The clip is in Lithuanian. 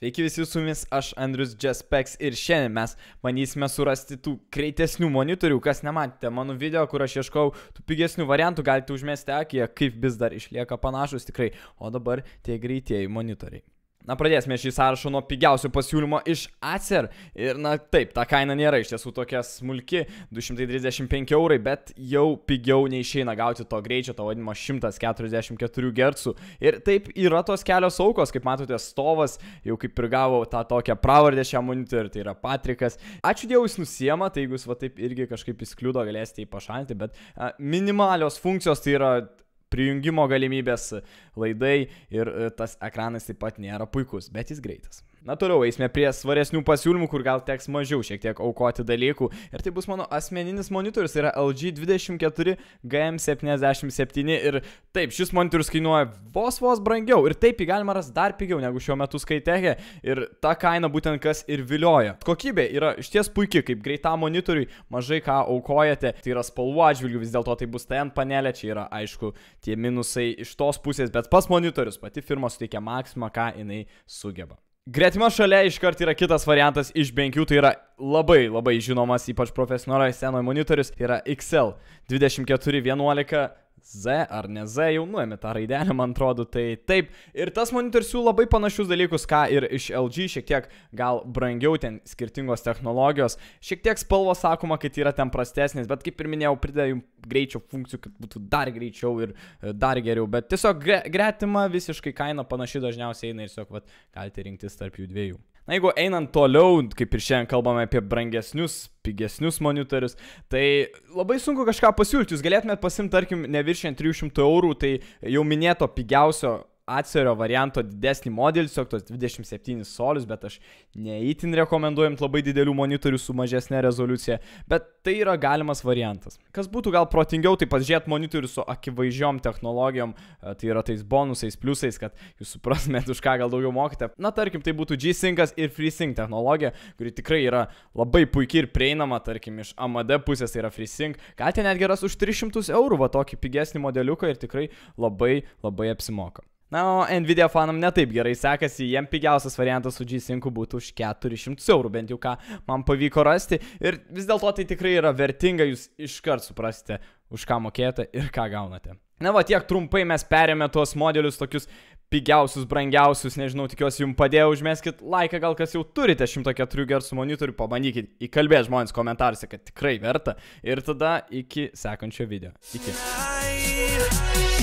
Sveiki visi, su jumis aš Andrius Jaspeks ir šiandien mes bandysime surasti tų greitesnių monitorių. Kas nematėte mano video, kur aš ieškau tų pigesnių variantų, galite užmesti akį, kaip vis dar išlieka panašus tikrai. O dabar tie greitieji monitoriai. Na, pradėsime šį sąrašą nuo pigiausio pasiūlymo iš Acer. Ir na taip, ta kaina nėra iš tiesų tokia smulki, 235 eurai, bet jau pigiau neišeina gauti to greičio, to vadinimo 144 Hz. Ir taip yra tos kelios aukos, kaip matote, stovas, jau kaip ir gavau tą tokią pravardę šią monitorių, tai yra Patrikas. Ačiū Dievui, jis nusiema, tai jeigu jūs va taip irgi kažkaip įskliudo, galėsite jį pašalinti, bet minimalios funkcijos tai yra prijungimo galimybės, laidai ir tas ekranas taip pat nėra puikus, bet jis greitas. Na, toliau eisime prie svaresnių pasiūlymų, kur gal teks mažiau šiek tiek aukoti dalykų. Ir tai bus mano asmeninis monitorius, tai yra LG 24 GM77. Ir taip, šis monitorius kainuoja vos brangiau. Ir taip, jį galima rasti dar pigiau negu šiuo metu Skytech'e. Ir ta kaina būtent kas ir vilioja. Kokybė yra išties puikiai, kaip greitam monitoriui, mažai ką aukojate. Tai yra spalvų atžvilgių, vis dėlto tai bus TN panelė. Čia yra, aišku, tie minusai iš tos pusės, bet pas monitorius pati firma suteikia maksimumą, ką jinai sugeba. Gretima šalia iškart yra kitas variantas iš BenQ, tai yra labai žinomas, ypač profesionalioje scenoje monitorius, tai yra XL 2411 Z ar ne Z, jau nuėmė tą raidelę, man atrodo, tai taip. Ir tas monitorius siūlo labai panašius dalykus, ką ir iš LG, šiek tiek gal brangiau, ten skirtingos technologijos, šiek tiek spalvos sakoma, kad yra ten prastesnės, bet kaip ir minėjau, prideda jums greičio funkcijų, kad būtų dar greičiau ir dar geriau, bet tiesiog gretima visiškai kaina panaši dažniausiai eina ir tiesiog galite rinktis tarp jų dviejų. Na, jeigu einant toliau, kaip ir šiandien kalbame apie brangesnius, pigesnius monitorius, tai labai sunku kažką pasiūlyti. Jūs galėtumėt pasimti, tarkim, neviršiant 300 eurų, tai jau minėto pigiausio Acerio varianto didesnį modelį, tiesiog tos 27 solius, bet aš neįtin rekomenduojant labai didelių monitorių su mažesnė rezoliucija, bet tai yra galimas variantas. Kas būtų gal protingiau, tai pasižiūrėti monitorių su akivaizdžiom technologijom, tai yra tais bonusais, pliusais, kad jūs suprastumėt, už ką gal daugiau mokite. Na, tarkim, tai būtų G-Sync ir FreeSync technologija, kuri tikrai yra labai puikiai ir prieinama, tarkim, iš AMD pusės, tai yra FreeSync. Galite netgi rasti už 300 eurų va tokį pigesnį modeliuką ir tikrai labai apsimoka. Na, o Nvidia fanam netaip gerai sekasi, jiem pigiausias variantas su G-Sync būtų už 400 eurų, bent jau ką man pavyko rasti. Ir vis dėlto tai tikrai yra vertinga, jūs iškart suprasite, už ką mokėjote ir ką gaunate. Na, va tiek trumpai mes perėmė tuos modelius, tokius pigiausius, brangiausius, nežinau, tikiuosi jums padėjo, užmeskit laiką, gal kas jau turite 104 Hz monitorių, pabandykit įkalbėti žmonės komentaruose, kad tikrai verta. Ir tada iki sekančio video. Iki.